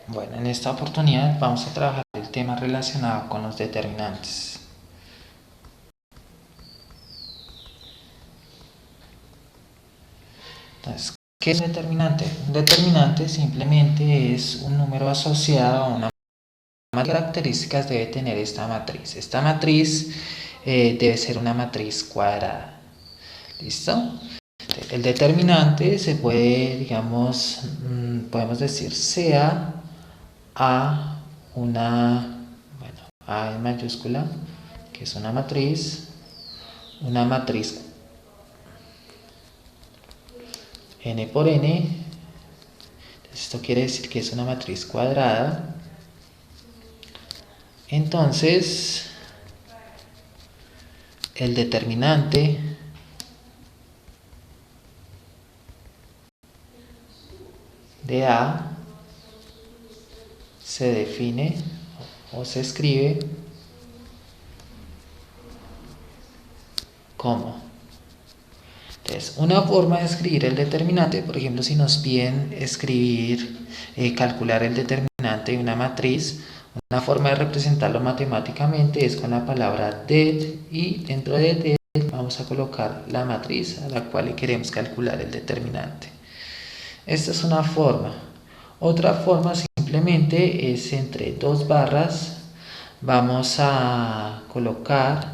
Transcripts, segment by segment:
Bueno, en esta oportunidad vamos a trabajar el tema relacionado con los determinantes. Entonces, ¿qué es un determinante? Un determinante simplemente es un número asociado a una características debe tener esta matriz. Esta matriz debe ser una matriz cuadrada. ¿Listo? El determinante se puede, digamos, podemos decir sea A una, bueno, A en mayúscula, que es una matriz n por n. Esto quiere decir que es una matriz cuadrada. Entonces, el determinante de A se define o se escribe como. Entonces, una forma de escribir el determinante, por ejemplo, si nos piden calcular el determinante de una matriz, una forma de representarlo matemáticamente es con la palabra det, y dentro de det vamos a colocar la matriz a la cual le queremos calcular el determinante. Esta es una forma. Otra forma simplemente es entre dos barras vamos a colocar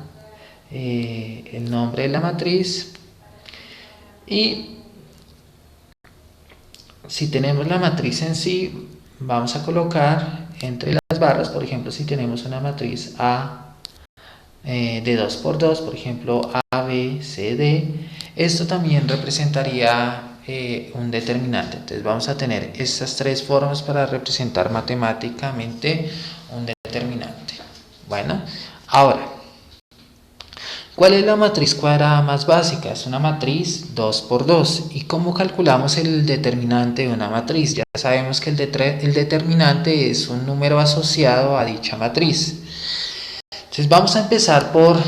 el nombre de la matriz, y si tenemos la matriz en sí vamos a colocar entre las barras, por ejemplo, si tenemos una matriz A de 2 por 2, por ejemplo A, B, C, D, esto también representaría un determinante. Entonces vamos a tener estas tres formas para representar matemáticamente un determinante. Bueno, ahora, ¿cuál es la matriz cuadrada más básica? Es una matriz 2 por 2. ¿Y cómo calculamos el determinante de una matriz? Ya sabemos que el determinante es un número asociado a dicha matriz. Entonces vamos a empezar por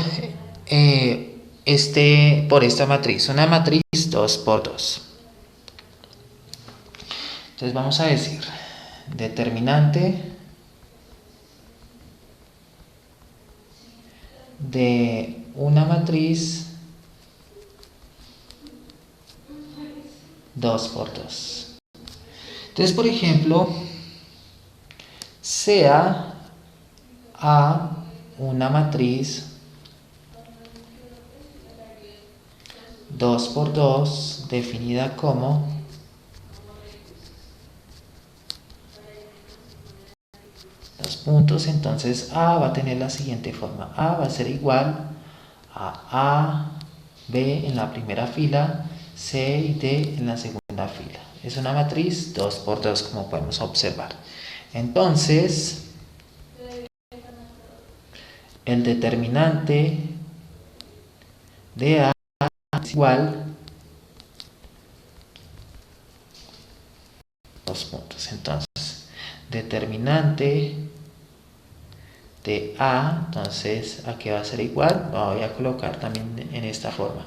esta matriz, una matriz 2 por 2. Entonces vamos a decir determinante de una matriz 2 por 2. Entonces, por ejemplo, sea A una matriz 2 por 2 definida como dos puntos, entonces A va a tener la siguiente forma. A va a ser igual a B en la primera fila, C y D en la segunda fila. Es una matriz 2 por 2, como podemos observar. Entonces, el determinante de A es igual a 2 puntos. Entonces, determinante de A, entonces, ¿a qué va a ser igual? Lo voy a colocar también en esta forma.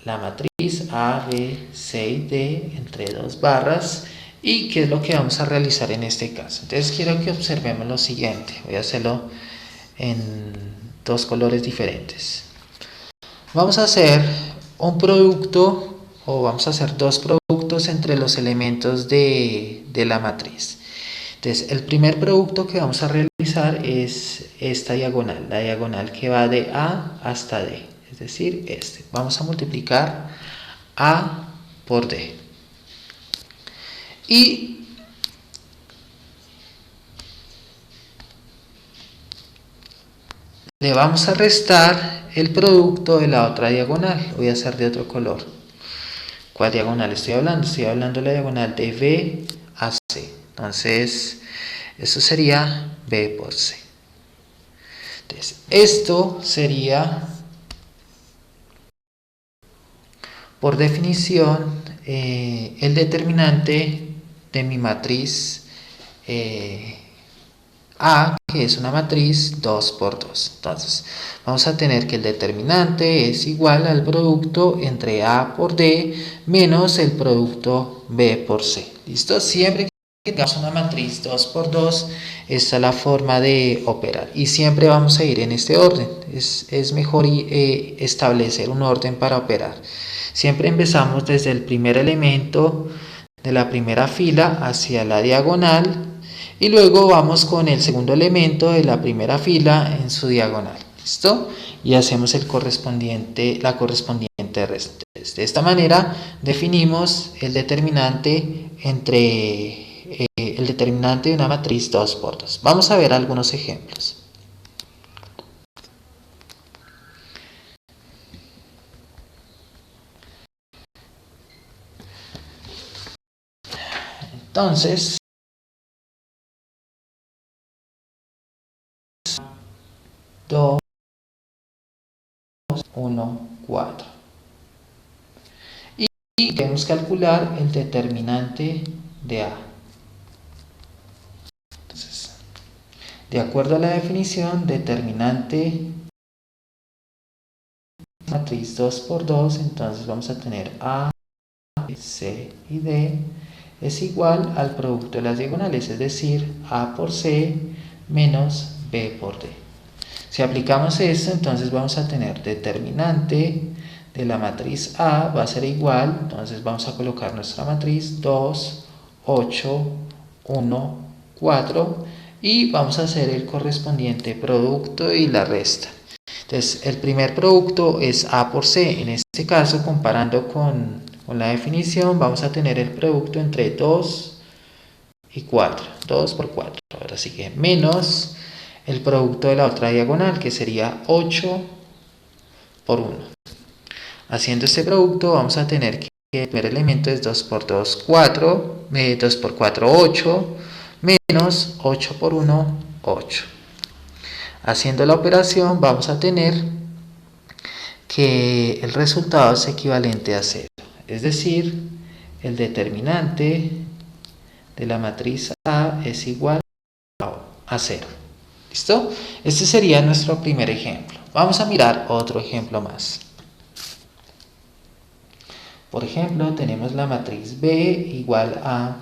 La matriz A, B, C y D entre dos barras. ¿Y qué es lo que vamos a realizar en este caso? Entonces quiero que observemos lo siguiente. Voy a hacerlo en dos colores diferentes. Vamos a hacer un producto, o vamos a hacer dos productos entre los elementos de la matriz. Entonces, el primer producto que vamos a realizar es esta diagonal, la diagonal que va de A hasta D, es decir, este. Vamos a multiplicar A por D. Y le vamos a restar el producto de la otra diagonal. Voy a hacer de otro color. ¿Cuál diagonal estoy hablando? Estoy hablando de la diagonal de B a C. Entonces, esto sería B por C. Entonces, esto sería, por definición, el determinante de mi matriz A, que es una matriz 2 por 2. Entonces, vamos a tener que el determinante es igual al producto entre A por D menos el producto B por C. ¿Listo? Siempre tengamos una matriz 2 por 2, esta es la forma de operar y siempre vamos a ir en este orden. Es mejor establecer un orden para operar. Siempre empezamos desde el primer elemento de la primera fila hacia la diagonal y luego vamos con el segundo elemento de la primera fila en su diagonal. ¿Listo? Y hacemos la correspondiente resta. De esta manera definimos el determinante de una matriz 2 por 2. Vamos a ver algunos ejemplos. Entonces, 2, 1, 4. Y queremos calcular el determinante de A. Entonces, de acuerdo a la definición, determinante matriz 2 por 2, entonces vamos a tener A, B, C y D es igual al producto de las diagonales, es decir, A por C menos B por D. Si aplicamos esto, entonces vamos a tener determinante de la matriz A va a ser igual, entonces vamos a colocar nuestra matriz 2, 8, 1, 4 y vamos a hacer el correspondiente producto y la resta. Entonces el primer producto es A por C, en este caso comparando con la definición vamos a tener el producto entre 2 y 4, 2 por 4, ahora sí que menos el producto de la otra diagonal que sería 8 por 1. Haciendo este producto vamos a tener que el primer elemento es 2 por 2, 4, 2 por 4, 8, menos 8 por 1, 8. Haciendo la operación vamos a tener que el resultado es equivalente a 0, es decir, el determinante de la matriz A es igual a 0. ¿Listo? Este sería nuestro primer ejemplo. Vamos a mirar otro ejemplo más. Por ejemplo, tenemos la matriz B igual a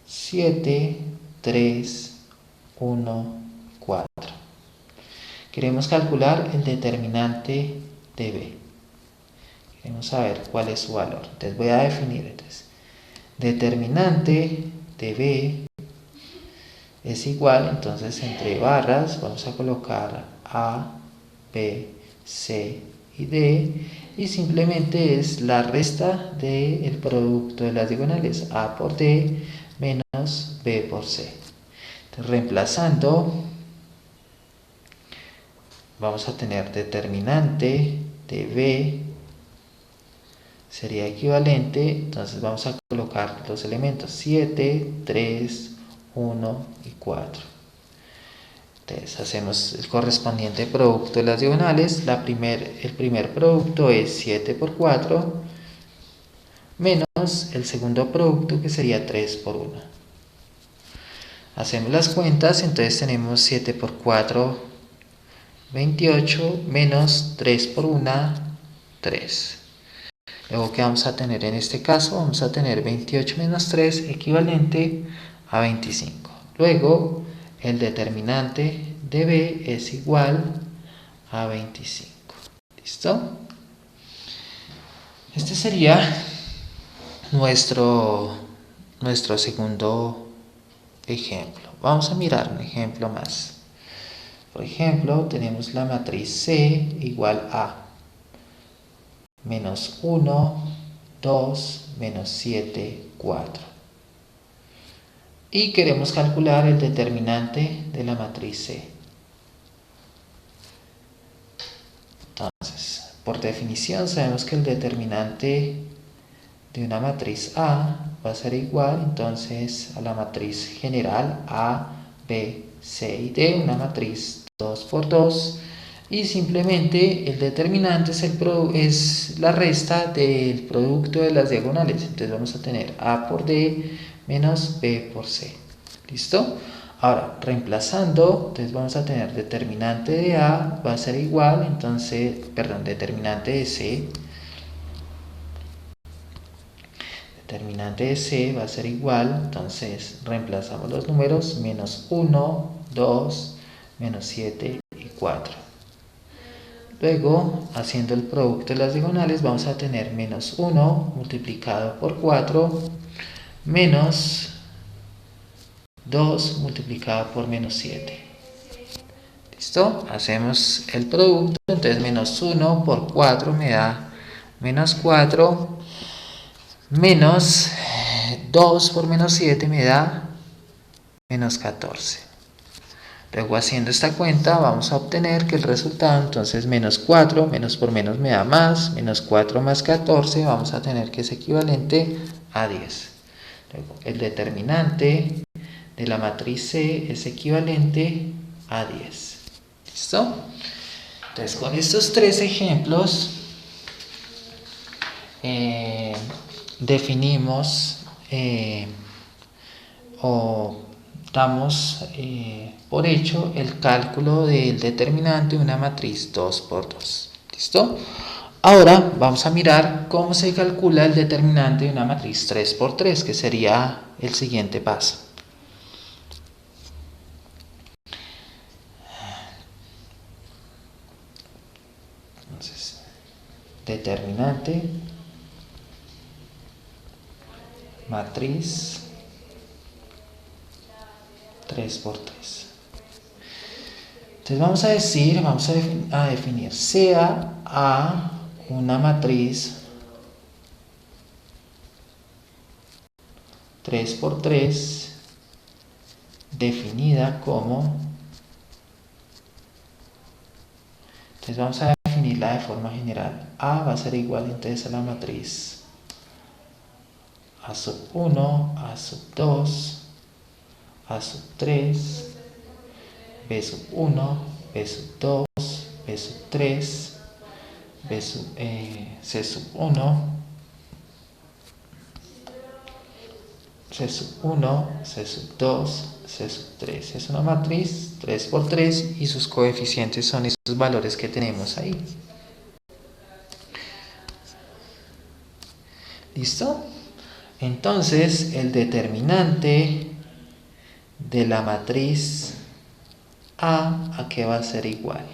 7, 3, 1, 4. Queremos calcular el determinante de B. Queremos saber cuál es su valor. Entonces voy a definir. Entonces, determinante de B es igual, entonces entre barras vamos a colocar A, B, C y D y simplemente es la resta del producto de las diagonales A por D menos B por C. Entonces, reemplazando vamos a tener determinante de B sería equivalente, entonces vamos a colocar los elementos 7, 3, 1 y 4. Entonces hacemos el correspondiente producto de las diagonales. El primer producto es 7 por 4 menos el segundo producto que sería 3 por 1. Hacemos las cuentas, entonces tenemos 7 por 4, 28 menos 3 por 1, 3. Luego, ¿qué vamos a tener en este caso? Vamos a tener 28 menos 3 equivalente a 25. Luego, el determinante de B es igual a 25. ¿Listo? Este sería nuestro segundo ejemplo. Vamos a mirar un ejemplo más. Por ejemplo, tenemos la matriz C igual a menos 1, 2, menos 7, 4. Y queremos calcular el determinante de la matriz C. Entonces, por definición sabemos que el determinante de una matriz A va a ser igual entonces a la matriz general A, B, C y D, una matriz 2 por 2. Y simplemente el determinante es la resta del producto de las diagonales. Entonces vamos a tener A por D menos B por C. ¿Listo? Ahora, reemplazando, entonces vamos a tener determinante de A va a ser igual, entonces, determinante de C. determinante de C va a ser igual, entonces reemplazamos los números, menos 1, 2, menos 7 y 4. Luego, haciendo el producto de las diagonales, vamos a tener menos 1 multiplicado por 4, menos 2 multiplicado por menos 7. ¿Listo? Hacemos el producto, entonces menos 1 por 4 me da menos 4, menos 2 por menos 7 me da menos 14. Luego haciendo esta cuenta vamos a obtener que el resultado, entonces menos 4, menos por menos me da más, menos 4 más 14, vamos a tener que es equivalente a 10. Luego el determinante de la matriz C es equivalente a 10. ¿Listo? Entonces con estos tres ejemplos definimos o damos por hecho el cálculo del determinante de una matriz 2×2. ¿Listo? Ahora vamos a mirar cómo se calcula el determinante de una matriz 3×3, que sería el siguiente paso. Entonces, determinante, matriz 3×3. Entonces vamos a definir sea A una matriz 3×3 definida como, entonces vamos a definirla de forma general. A va a ser igual entonces a la matriz A sub 1, A sub 2, A sub 3, B sub 1, B sub 2, B sub 3, C sub 1, C sub 1, C sub 2, C sub 3. Es una matriz 3×3 y sus coeficientes son esos valores que tenemos ahí. ¿Listo? Entonces, el determinante de la matriz ¿a qué va a ser igual?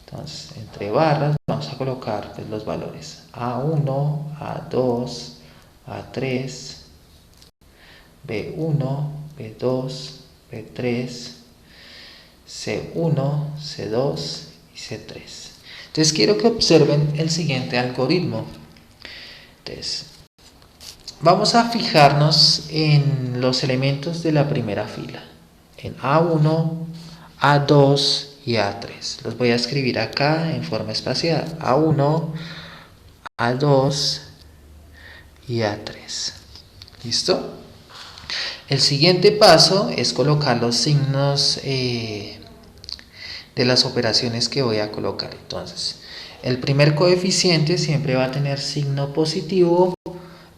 Entonces, entre barras vamos a colocar pues, los valores A1, A2, A3, B1, B2, B3, C1, C2 y C3. Entonces quiero que observen el siguiente algoritmo. Entonces, vamos a fijarnos en los elementos de la primera fila, en A1, A2 y A3. Los voy a escribir acá en forma espaciada, A1, A2 y A3. ¿Listo? El siguiente paso es colocar los signos de las operaciones que voy a colocar. Entonces, el primer coeficiente siempre va a tener signo positivo,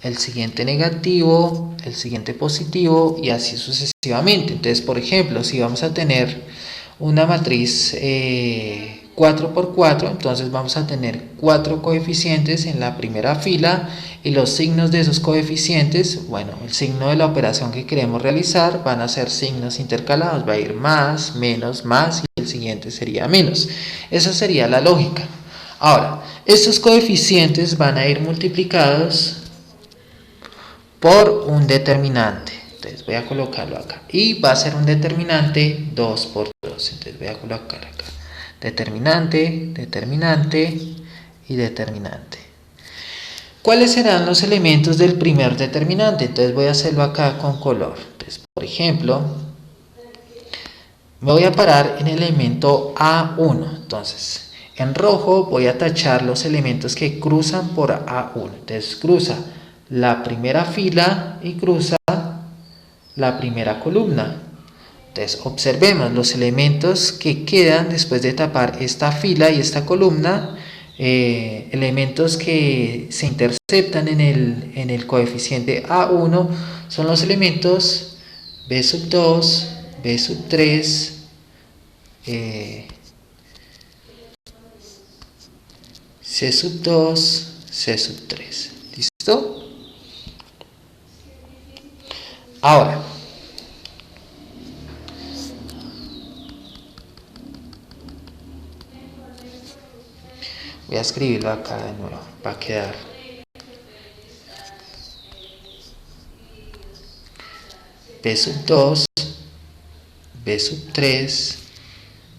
el siguiente negativo, el siguiente positivo y así sucesivamente. Entonces, por ejemplo, si vamos a tener una matriz 4×4, entonces vamos a tener 4 coeficientes en la primera fila y los signos de esos coeficientes, bueno, el signo de la operación que queremos realizar van a ser signos intercalados, va a ir más, menos, más y el siguiente sería menos. Esa sería la lógica. Ahora, estos coeficientes van a ir multiplicados por un determinante. Entonces voy a colocarlo acá. Y va a ser un determinante 2×2. Entonces voy a colocar acá. Determinante, determinante y determinante. ¿Cuáles serán los elementos del primer determinante? Entonces voy a hacerlo acá con color. Entonces, por ejemplo, me voy a parar en el elemento A1. Entonces, en rojo voy a tachar los elementos que cruzan por A1. Entonces cruza la primera fila y cruza la primera columna. Entonces observemos los elementos que quedan después de tapar esta fila y esta columna, elementos que se interceptan en el coeficiente A1 son los elementos B sub 2, B sub 3, C sub 2, C sub 3. ¿Listo? Ahora, voy a escribirlo acá de nuevo, va a quedar B sub 2, B sub 3,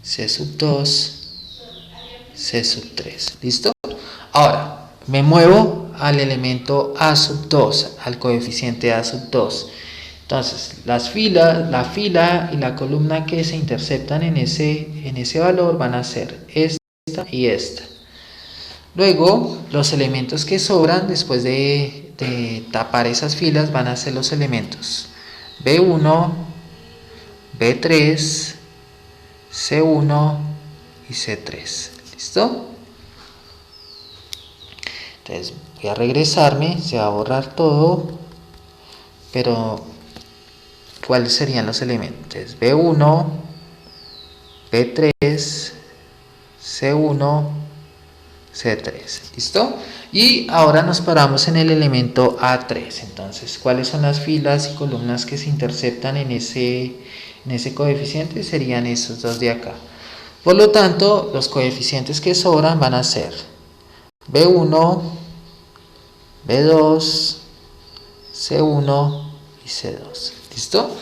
C sub 2, C sub 3. ¿Listo? Ahora, me muevo al elemento A sub 2, al coeficiente A sub 2. Entonces, la fila y la columna que se interceptan en ese valor van a ser esta y esta. Luego, los elementos que sobran después de tapar esas filas van a ser los elementos B1, B3, C1 y C3. ¿Listo? Entonces voy a regresarme, se va a borrar todo, pero ¿cuáles serían los elementos? B1, B3, C1, C3. ¿Listo? Y ahora nos paramos en el elemento A3. Entonces, ¿cuáles son las filas y columnas que se interceptan en ese coeficiente? Serían esos dos de acá. Por lo tanto, los coeficientes que sobran van a ser B1, B2, C1 y C2. ¿Listo?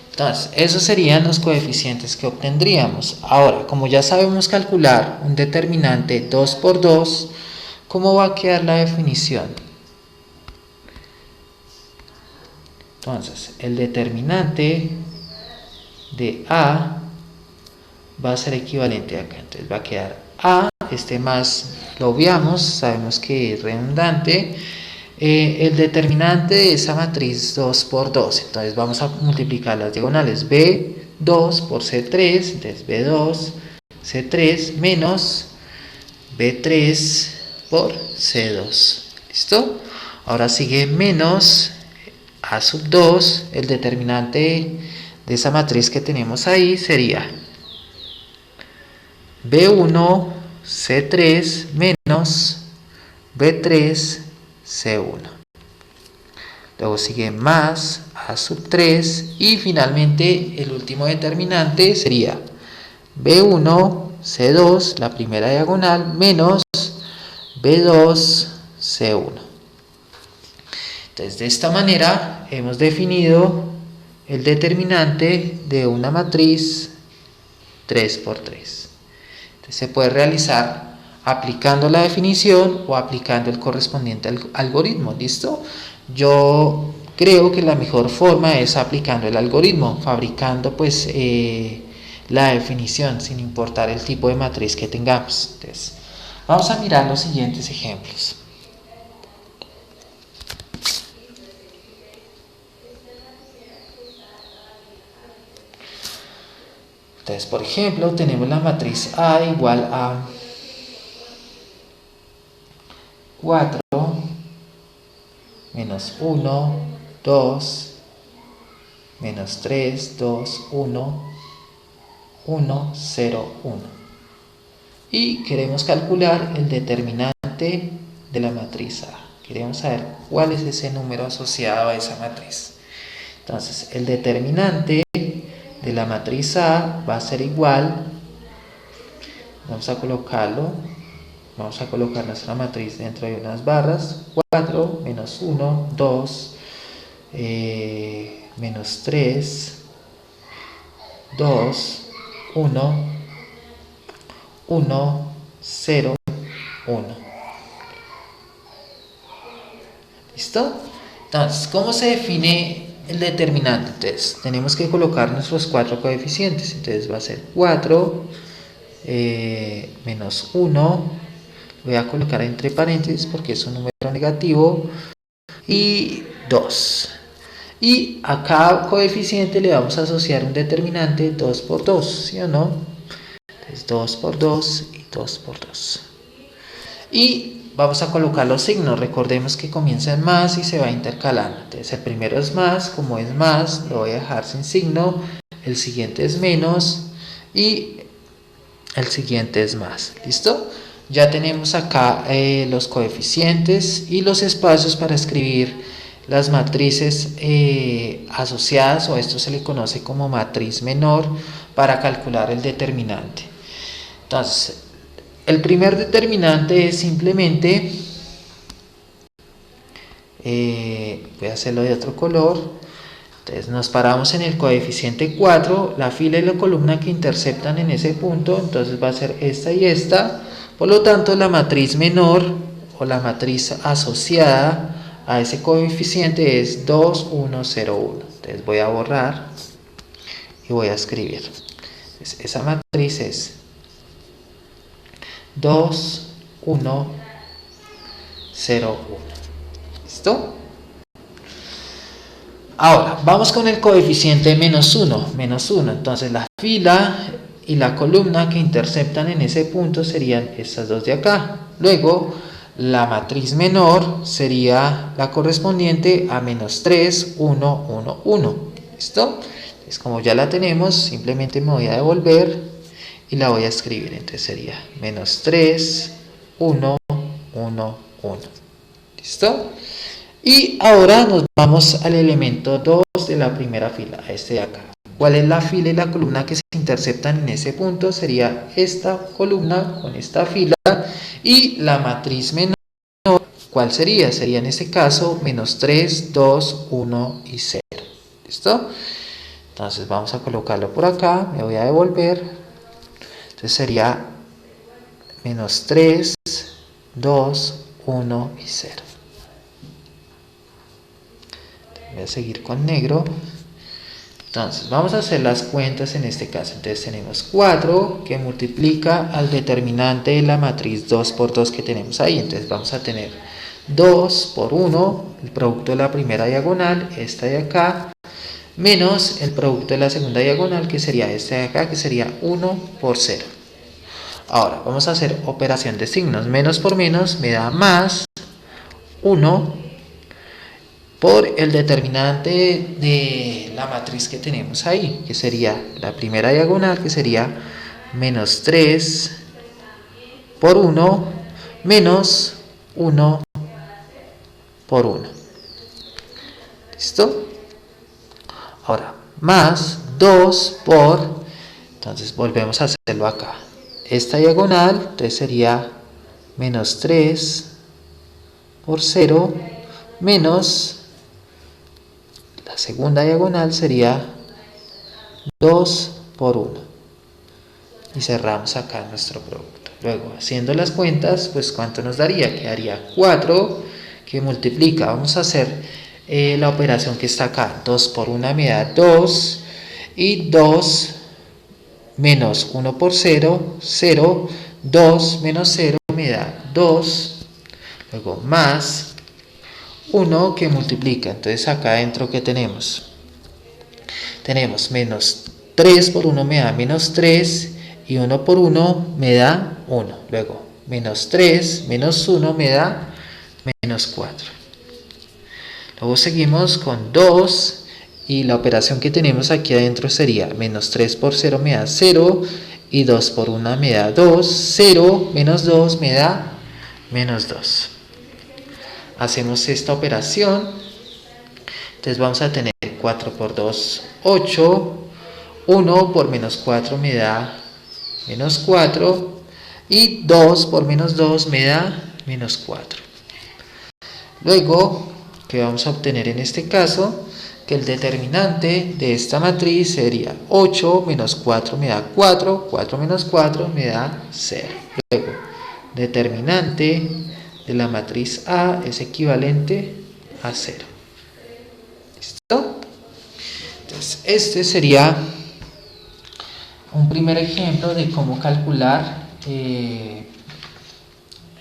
Entonces, esos serían los coeficientes que obtendríamos. Ahora, como ya sabemos calcular un determinante 2 por 2, ¿cómo va a quedar la definición? Entonces, el determinante de A va a ser equivalente a acá. Entonces va a quedar A, este más lo obviamos, sabemos que es redundante. El determinante de esa matriz 2 por 2, entonces vamos a multiplicar las diagonales B2 por C3, entonces B2, C3 menos B3 por C2. ¿Listo? Ahora sigue menos A sub 2, el determinante de esa matriz que tenemos ahí sería B1, C3 menos B3, C1. Luego sigue más A sub 3 y finalmente el último determinante sería B1, C2, la primera diagonal, menos B2, C1. Entonces, de esta manera hemos definido el determinante de una matriz 3 por 3. Entonces, se puede realizar aplicando la definición o aplicando el correspondiente algoritmo. ¿Listo? Yo creo que la mejor forma es aplicando el algoritmo, fabricando pues la definición sin importar el tipo de matriz que tengamos. Entonces, vamos a mirar los siguientes ejemplos. Entonces, por ejemplo, tenemos la matriz A igual a 4, menos 1, 2, menos 3, 2, 1, 1, 0, 1. Y queremos calcular el determinante de la matriz A. Queremos saber cuál es ese número asociado a esa matriz. Entonces, el determinante de la matriz A va a ser igual, vamos a colocar nuestra matriz dentro de unas barras, 4 menos 1, 2, menos 3, 2, 1, 1, 0, 1. ¿Listo? Entonces, ¿cómo se define el determinante? Entonces, tenemos que colocar nuestros cuatro coeficientes. Entonces, va a ser 4 menos 1. Voy a colocar entre paréntesis porque es un número negativo. Y 2. Y a cada coeficiente le vamos a asociar un determinante 2 por 2, ¿sí o no? Entonces 2 por 2 y 2 por 2. Y vamos a colocar los signos. Recordemos que comienza en más y se va intercalando. Entonces el primero es más, como es más, lo voy a dejar sin signo. El siguiente es menos y el siguiente es más. ¿Listo? Ya tenemos acá los coeficientes y los espacios para escribir las matrices asociadas, o esto se le conoce como matriz menor, para calcular el determinante. Entonces, el primer determinante es simplemente, voy a hacerlo de otro color. Entonces nos paramos en el coeficiente 4, la fila y la columna que interceptan en ese punto, entonces va a ser esta y esta. Por lo tanto, la matriz menor o la matriz asociada a ese coeficiente es 2, 1, 0, 1. Entonces voy a borrar y voy a escribir. Entonces, esa matriz es 2, 1, 0, 1. ¿Listo? Ahora, vamos con el coeficiente menos 1. Entonces la fila y la columna que interceptan en ese punto serían estas dos de acá. Luego, la matriz menor sería la correspondiente a menos 3, 1, 1, 1. ¿Listo? Entonces, como ya la tenemos, simplemente me voy a devolver y la voy a escribir. Entonces sería menos 3, 1, 1, 1. ¿Listo? Y ahora nos vamos al elemento 2 de la primera fila, a este de acá. ¿Cuál es la fila y la columna que se interceptan en ese punto? Sería esta columna con esta fila, y la matriz menor, ¿cuál sería? Sería en este caso menos 3, 2, 1 y 0. ¿Listo? Entonces vamos a colocarlo por acá, me voy a devolver. Entonces sería menos 3, 2, 1 y 0. Voy a seguir con negro. Entonces vamos a hacer las cuentas en este caso. Entonces tenemos 4 que multiplica al determinante de la matriz 2 por 2 que tenemos ahí. Entonces vamos a tener 2 por 1, el producto de la primera diagonal, esta de acá, menos el producto de la segunda diagonal, que sería esta de acá, que sería 1 por 0. Ahora vamos a hacer operación de signos. Menos por menos me da más 1 por el determinante de la matriz que tenemos ahí, que sería la primera diagonal, que sería menos 3 por 1 menos 1 por 1. ¿Listo? Ahora, más 2 por, entonces volvemos a hacerlo acá. Esta diagonal, entonces sería menos 3 por 0 menos la segunda diagonal sería 2 por 1. Y cerramos acá nuestro producto. Luego, haciendo las cuentas, pues ¿cuánto nos daría? Quedaría 4 que multiplica. Vamos a hacer la operación que está acá. 2 por 1 me da 2. Y 2 menos 1 por 0, 0. 2 menos 0 me da 2. Luego, más 1 que multiplica. Entonces acá adentro, ¿qué tenemos? Tenemos menos 3 por 1 me da menos 3, y 1 por 1 me da 1. Luego, menos 3 menos 1 me da menos 4. Luego seguimos con 2, y la operación que tenemos aquí adentro sería menos 3 por 0 me da 0, y 2 por 1 me da 2, 0 menos 2 me da menos 2. Hacemos esta operación. Entonces vamos a tener 4 por 2, 8. 1 por menos 4 me da menos 4. Y 2 por menos 2 me da menos 4. Luego, ¿qué vamos a obtener en este caso? Que el determinante de esta matriz sería 8 menos 4 me da 4. 4 menos 4 me da 0. Luego, determinante de la matriz A es equivalente a 0. ¿Listo? Entonces, este sería un primer ejemplo de cómo calcular el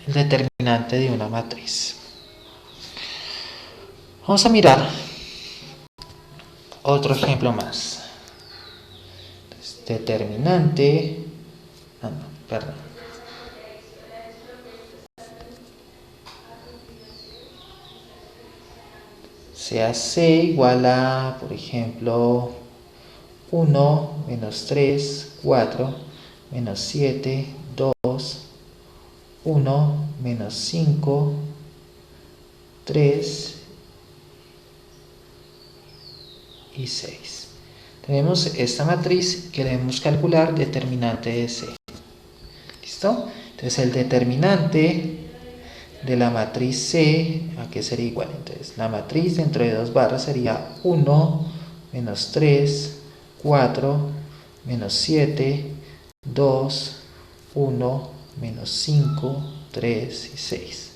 determinante de una matriz. Vamos a mirar otro ejemplo más. Entonces, determinante, sea C igual a, por ejemplo, 1, menos 3, 4, menos 7, 2, 1, menos 5, 3 y 6. Tenemos esta matriz que debemos calcular, determinante de C. ¿Listo? Entonces el determinante de la matriz C, ¿a qué sería igual? Entonces la matriz dentro de dos barras sería 1, menos 3, 4, menos 7, 2, 1, menos 5, 3 y 6.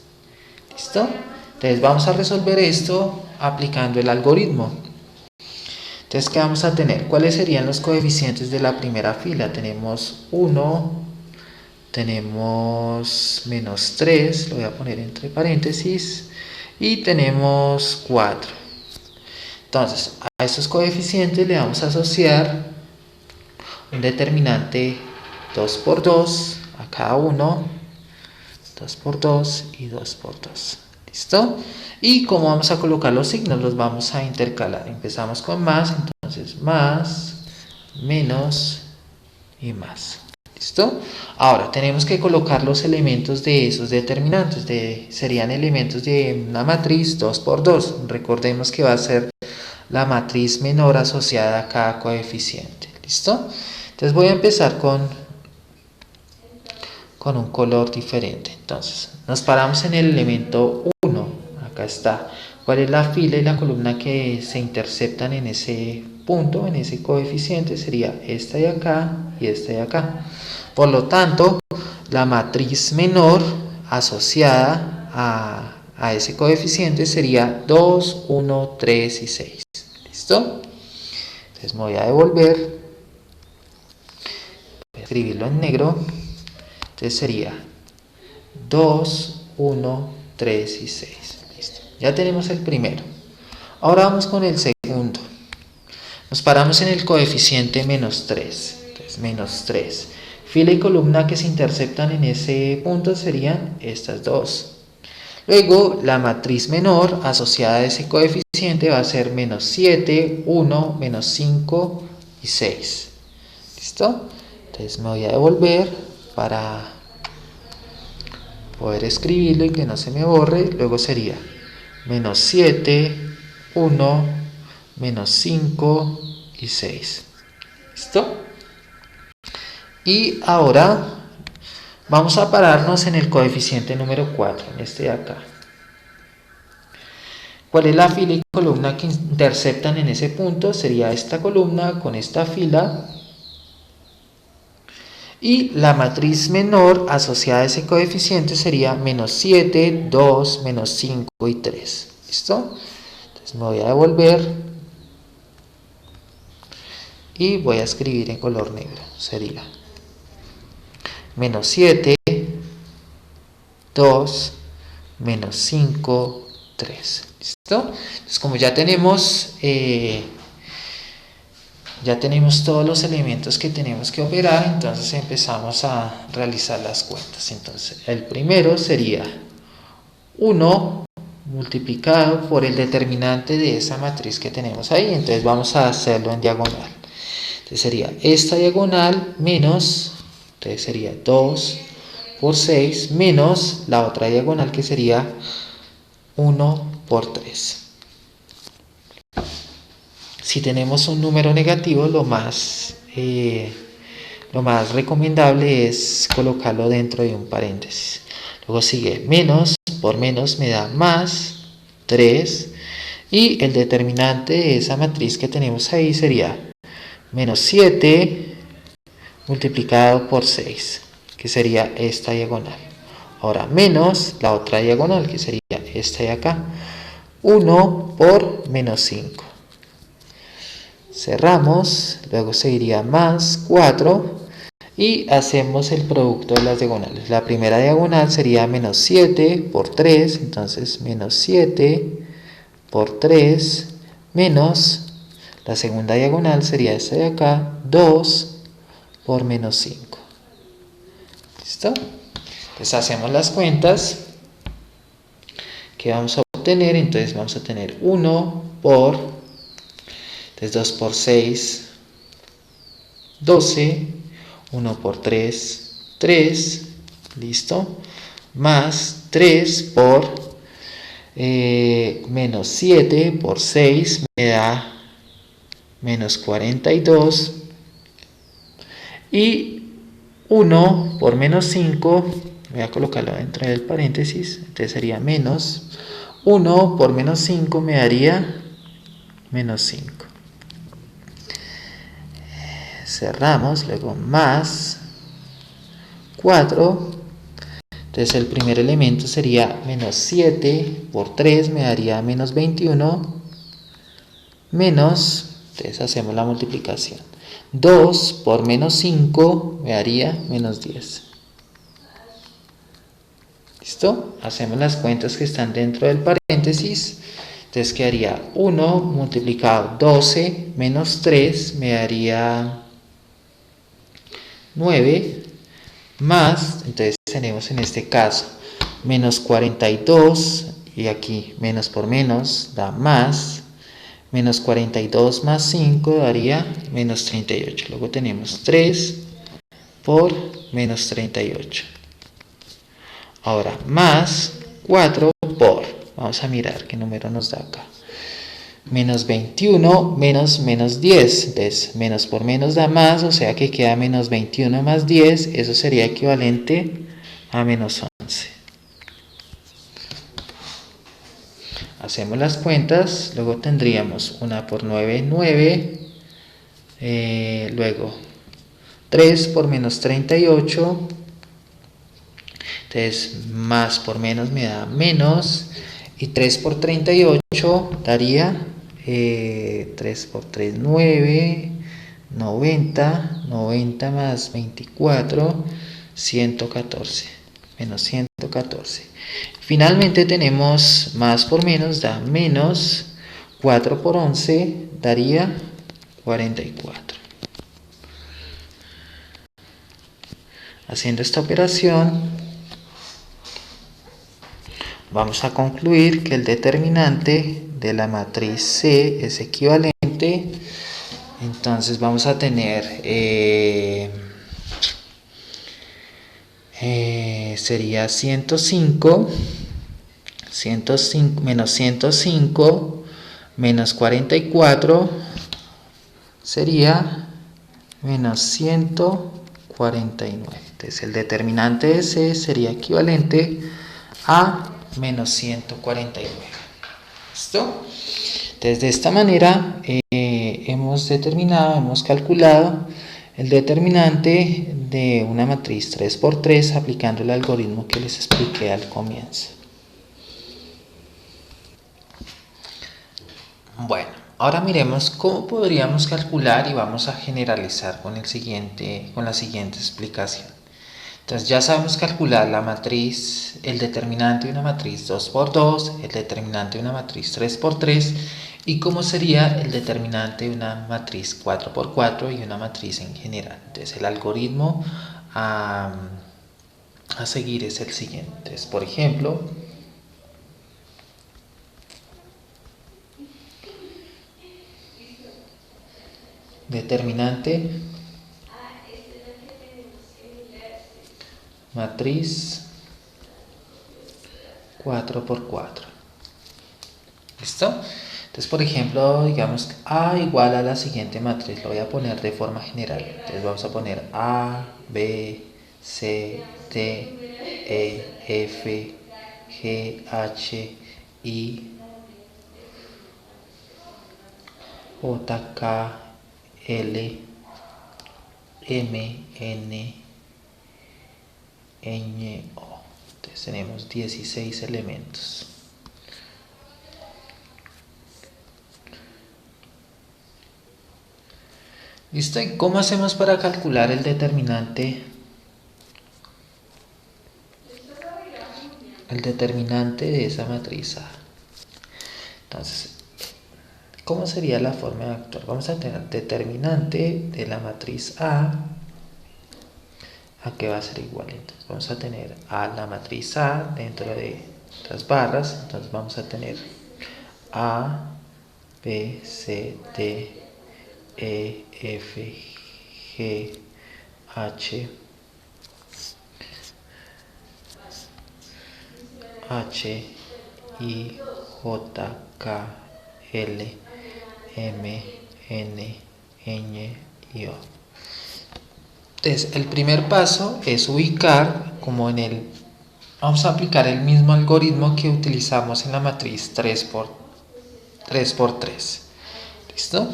¿Listo? Entonces vamos a resolver esto aplicando el algoritmo. Entonces, ¿qué vamos a tener? ¿Cuáles serían los coeficientes de la primera fila? Tenemos 1, tenemos menos 3, lo voy a poner entre paréntesis, y tenemos 4. Entonces, a estos coeficientes le vamos a asociar un determinante 2 por 2 a cada uno, 2 por 2 y 2 por 2. ¿Listo? Y como vamos a colocar los signos, los vamos a intercalar. Empezamos con más, entonces más, menos y más. ¿Listo? Ahora tenemos que colocar los elementos de esos determinantes. Serían elementos de una matriz 2 por 2. Recordemos que va a ser la matriz menor asociada a cada coeficiente. ¿Listo? Entonces voy a empezar con un color diferente. Entonces nos paramos en el elemento 1. Acá está. ¿Cuál es la fila y la columna que se interceptan en ese punto, en ese coeficiente? Sería esta de acá y esta de acá. Por lo tanto, la matriz menor asociada a ese coeficiente sería 2, 1, 3 y 6. ¿Listo? Entonces me voy a devolver. Voy a escribirlo en negro. Entonces sería 2, 1, 3 y 6. Listo. Ya tenemos el primero. Ahora vamos con el segundo. Nos paramos en el coeficiente menos 3. Entonces menos 3. Fila y columna que se interceptan en ese punto serían estas dos. Luego la matriz menor asociada a ese coeficiente va a ser menos 7, 1, menos 5 y 6. ¿Listo? Entonces me voy a devolver para poder escribirlo y que no se me borre. Luego sería menos 7, 1, menos 5 y 6. ¿Listo? Y ahora vamos a pararnos en el coeficiente número 4, en este de acá. ¿Cuál es la fila y columna que interceptan en ese punto? Sería esta columna con esta fila. Y la matriz menor asociada a ese coeficiente sería menos 7, 2, menos 5 y 3. ¿Listo? Entonces me voy a devolver y voy a escribir en color negro. Sería menos 7, 2, menos 5, 3. ¿Listo? Entonces como ya tenemos todos los elementos que tenemos que operar, entonces empezamos a realizar las cuentas. Entonces el primero sería 1 multiplicado por el determinante de esa matriz que tenemos ahí. Entonces vamos a hacerlo en diagonal. Entonces sería esta diagonal menos, entonces sería 2 por 6 menos la otra diagonal que sería 1 por 3. Si tenemos un número negativo, lo más recomendable es colocarlo dentro de un paréntesis. Luego sigue menos, por menos me da más 3. Y el determinante de esa matriz que tenemos ahí sería menos 7 multiplicado por 6, que sería esta diagonal. Ahora menos la otra diagonal, que sería esta de acá. 1 por menos 5. Cerramos, luego seguiría más 4 y hacemos el producto de las diagonales. La primera diagonal sería menos 7 por 3, entonces menos 7 por 3 menos la segunda diagonal sería esta de acá, 2 por menos 5. ¿Listo? Entonces hacemos las cuentas que vamos a obtener. Entonces vamos a tener 1 por, entonces 2 por 6, 12, 1 por 3, 3, listo, más 3 por menos 7 por 6 me da menos 42, y 1 por menos 5, voy a colocarlo dentro del paréntesis, entonces sería menos 1 por menos 5 me daría menos 5. Cerramos, luego más 4, entonces el primer elemento sería menos 7 por 3 me daría menos 21, menos, entonces hacemos la multiplicación, 2 por menos 5 me daría menos 10. ¿Listo? Hacemos las cuentas que están dentro del paréntesis. Entonces quedaría 1 multiplicado 12 menos 3 me daría 9, más, entonces tenemos en este caso menos 42, y aquí menos por menos da más, menos 42 más 5 daría menos 38. Luego tenemos 3 por menos 38. Ahora, más 4 por, vamos a mirar qué número nos da acá. Menos 21 menos 10. Entonces, menos por menos da más, o sea que queda menos 21 más 10. Eso sería equivalente a menos 11. Hacemos las cuentas, luego tendríamos 1 por 9, 9. Luego 3 por menos 38. Entonces, más por menos me da menos, y 3 por 38 daría 3 por 3, 9, 90, 90 más 24, 114, menos 114. Finalmente tenemos más por menos da menos, 4 por 11 daría 44. Haciendo esta operación, vamos a concluir que el determinante de la matriz C es equivalente. Entonces vamos a tener, sería 105 menos 105 menos 44 sería menos 149. Entonces el determinante de C sería equivalente a menos 149. ¿Listo? Entonces de esta manera hemos calculado el determinante de una matriz 3×3 aplicando el algoritmo que les expliqué al comienzo. Bueno, ahora miremos cómo podríamos calcular, y vamos a generalizar con la siguiente explicación. Entonces ya sabemos calcular la matriz, el determinante de una matriz 2×2, el determinante de una matriz 3×3, y cómo sería el determinante de una matriz 4×4 y una matriz en general. Entonces el algoritmo a seguir es el siguiente. Entonces, por ejemplo, determinante matriz 4×4. ¿Listo? Entonces, por ejemplo, digamos A igual a la siguiente matriz. Lo voy a poner de forma general. Entonces vamos a poner A, B, C, D, E, F, G, H, I, J, K, L, M, N, O. Entonces tenemos 16 elementos. ¿Listo? ¿Y cómo hacemos para calcular el determinante? El determinante de esa matriz A. Entonces, ¿cómo sería la forma de actuar? Vamos a tener determinante de la matriz A que va a ser igual. Entonces vamos a tener a la matriz A dentro de las barras. Entonces vamos a tener A, B, C, D, E, F, G, H, I, J, K, L, M, N, Ñ y O. Entonces, el primer paso es ubicar como en el... Vamos a aplicar el mismo algoritmo que utilizamos en la matriz 3×3. ¿Listo?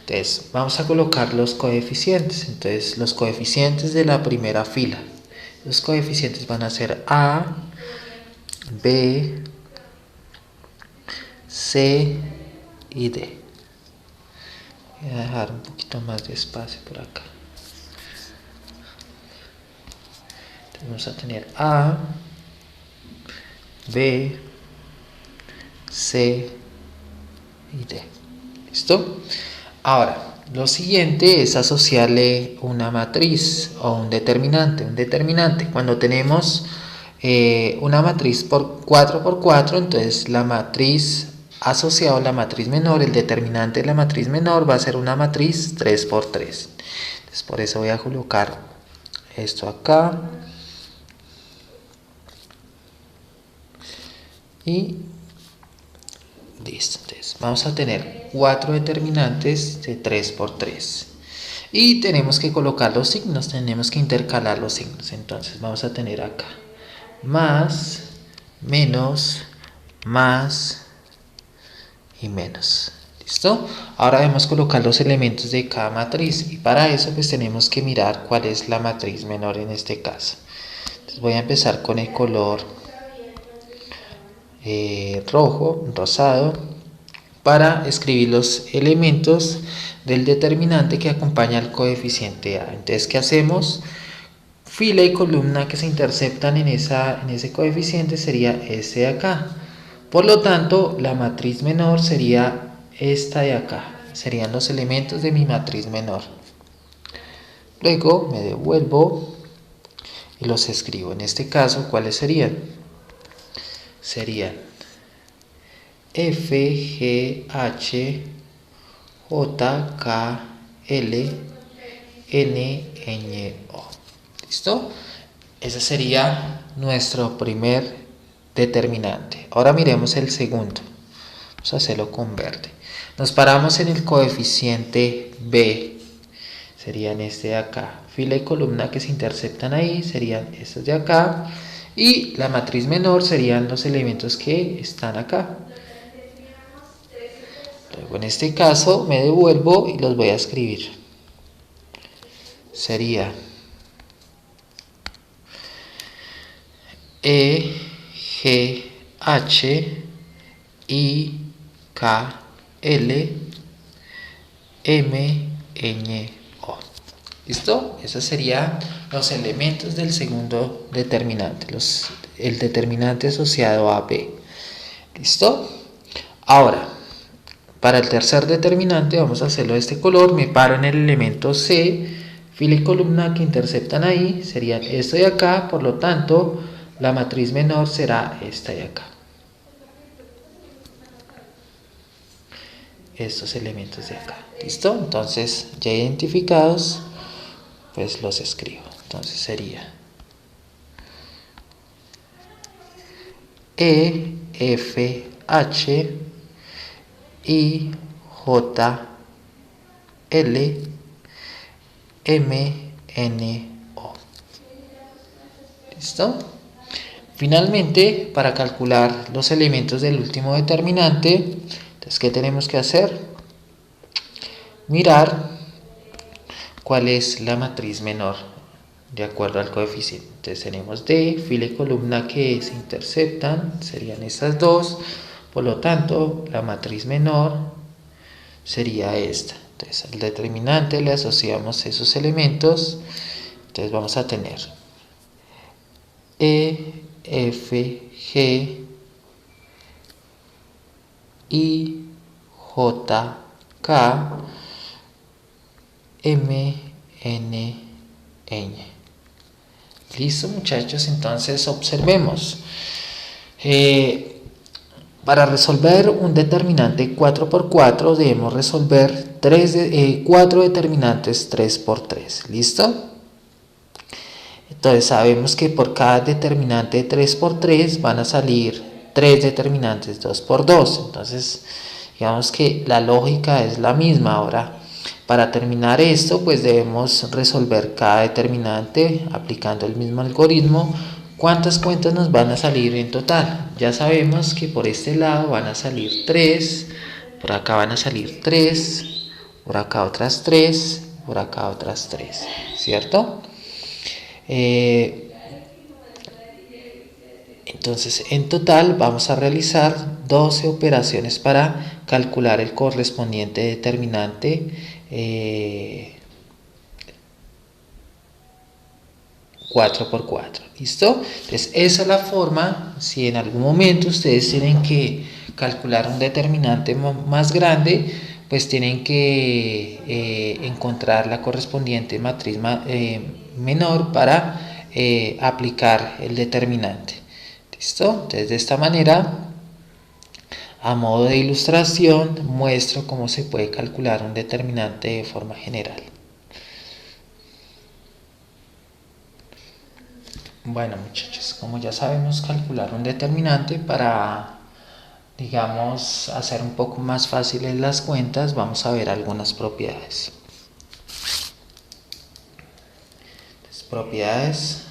Entonces, vamos a colocar los coeficientes. Entonces, los coeficientes de la primera fila. Los coeficientes van a ser A, B, C y D. Voy a dejar un poquito más de espacio por acá. Entonces, vamos a tener A, B, C y D. ¿Listo? Ahora, lo siguiente es asociarle una matriz o un determinante. Un determinante, cuando tenemos una matriz por 4×4, entonces la matriz asociada a la matriz menor, el determinante de la matriz menor va a ser una matriz 3×3. Entonces, por eso voy a colocar esto acá. Y listo. Entonces vamos a tener 4 determinantes de 3×3 y tenemos que colocar los signos, tenemos que intercalar los signos. Entonces vamos a tener acá más, menos, más y menos. ¿Listo? Ahora debemos colocar los elementos de cada matriz y para eso pues tenemos que mirar cuál es la matriz menor en este caso. Entonces voy a empezar con el color rosado, para escribir los elementos del determinante que acompaña al coeficiente A. Entonces, ¿qué hacemos? Fila y columna que se interceptan en ese coeficiente sería este de acá. Por lo tanto, la matriz menor sería esta de acá. Serían los elementos de mi matriz menor. Luego me devuelvo y los escribo. En este caso, ¿cuáles serían? Serían F, G, H, J, K, L, N, Ñ, O. ¿Listo? Ese sería nuestro primer determinante. Ahora miremos el segundo. Vamos a hacerlo con verde. Nos paramos en el coeficiente B. Serían este de acá. Fila y columna que se interceptan ahí serían estos de acá. Y la matriz menor serían los elementos que están acá. Luego en este caso me devuelvo y los voy a escribir. Sería E, G, H, I, K, L, M, Ñ, O. ¿Listo? Esos serían los elementos del segundo determinante, el determinante asociado a B. ¿Listo? Ahora, para el tercer determinante vamos a hacerlo de este color. Me paro en el elemento C, fila y columna que interceptan ahí serían esto de acá, por lo tanto la matriz menor será esta de acá. Estos elementos de acá. ¿Listo? Entonces, ya identificados, pues los escribo. Entonces sería E, F, H, I, J, L, M, N, O. ¿Listo? Finalmente, para calcular los elementos del último determinante, entonces, ¿qué tenemos que hacer? Mirar cuál es la matriz menor de acuerdo al coeficiente. Entonces tenemos D, fila y columna que se interceptan, serían estas dos. Por lo tanto, la matriz menor sería esta. Entonces, al determinante le asociamos esos elementos. Entonces vamos a tener E, F, G, I, J, K, M, N, Ñ. Listo, muchachos, entonces observemos. Para resolver un determinante 4×4 debemos resolver 4 determinantes 3×3. ¿Listo? Entonces sabemos que por cada determinante 3×3 van a salir 3 determinantes 2×2. Entonces Digamos que la lógica es la misma. Ahora, para terminar esto, pues debemos resolver cada determinante aplicando el mismo algoritmo. ¿Cuántas cuentas nos van a salir en total? Ya sabemos que por este lado van a salir 3, por acá van a salir 3, por acá otras 3, por acá otras 3, ¿cierto? Entonces, en total vamos a realizar 12 operaciones para calcular el correspondiente determinante 4×4. ¿Listo? Entonces, esa es la forma. Si en algún momento ustedes tienen que calcular un determinante más grande, pues tienen que encontrar la correspondiente matriz menor para aplicar el determinante. ¿Listo? Entonces, de esta manera, a modo de ilustración, muestro cómo se puede calcular un determinante de forma general. Bueno, muchachos, como ya sabemos calcular un determinante, para, digamos, hacer un poco más fáciles las cuentas, vamos a ver algunas propiedades. Entonces, propiedades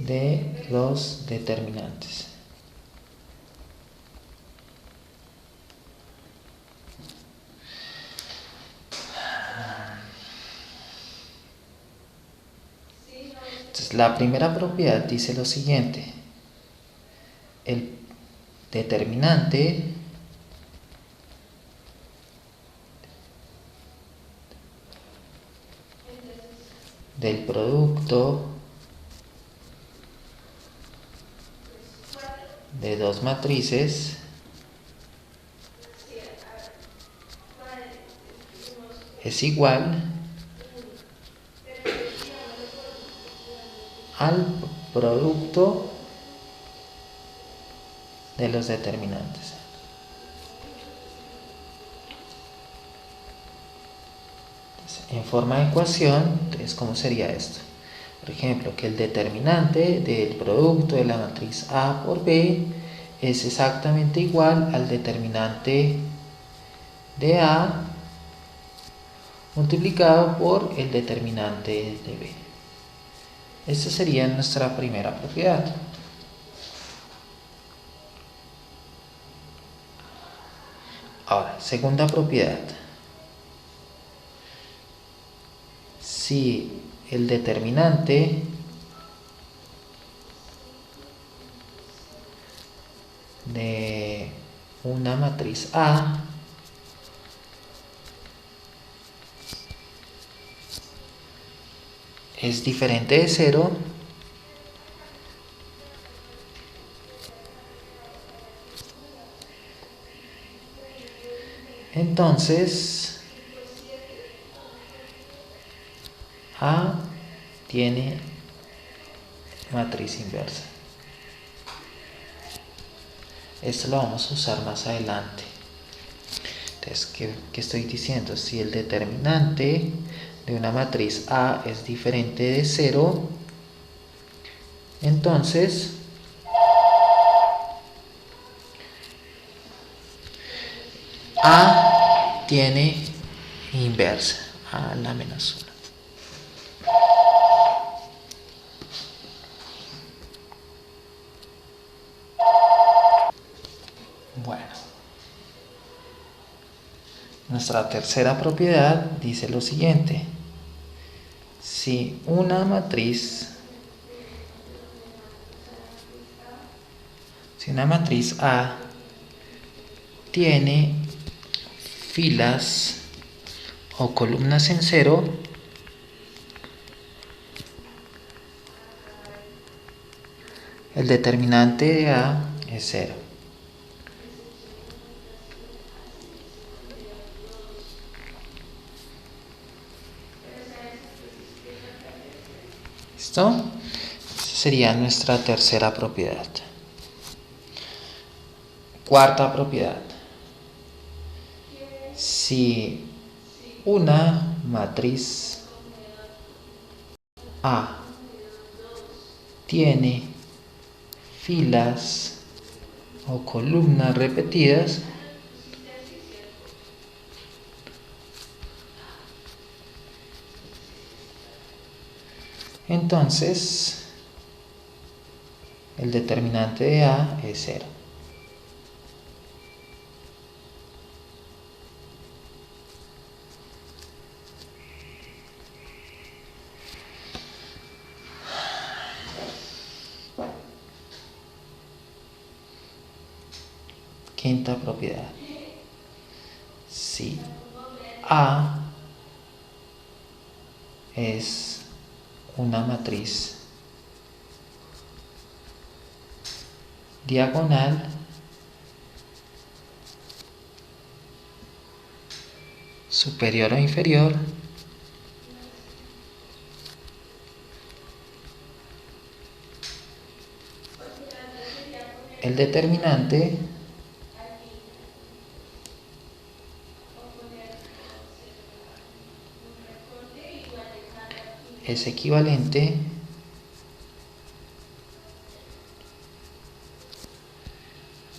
de los determinantes. Entonces, la primera propiedad dice lo siguiente: el determinante del producto de dos matrices es igual al producto de los determinantes. Entonces, en forma de ecuación, entonces, ¿cómo sería esto? Por ejemplo, que el determinante del producto de la matriz A por B es exactamente igual al determinante de A multiplicado por el determinante de B. Esta sería nuestra primera propiedad. Ahora, segunda propiedad. Si el determinante de una matriz A es diferente de 0, entonces A tiene matriz inversa. Esto lo vamos a usar más adelante. Entonces, ¿qué estoy diciendo? Si el determinante de una matriz A es diferente de 0, entonces A tiene inversa, A la menos 1. Bueno, nuestra tercera propiedad dice lo siguiente: si una matriz A tiene filas o columnas en 0, el determinante de A es 0. ¿Listo? Esa sería nuestra tercera propiedad. Cuarta propiedad: si una matriz A tiene filas o columnas repetidas, entonces el determinante de A es 0. Quinta propiedad. Si A es una matriz diagonal, superior o inferior, el determinante es equivalente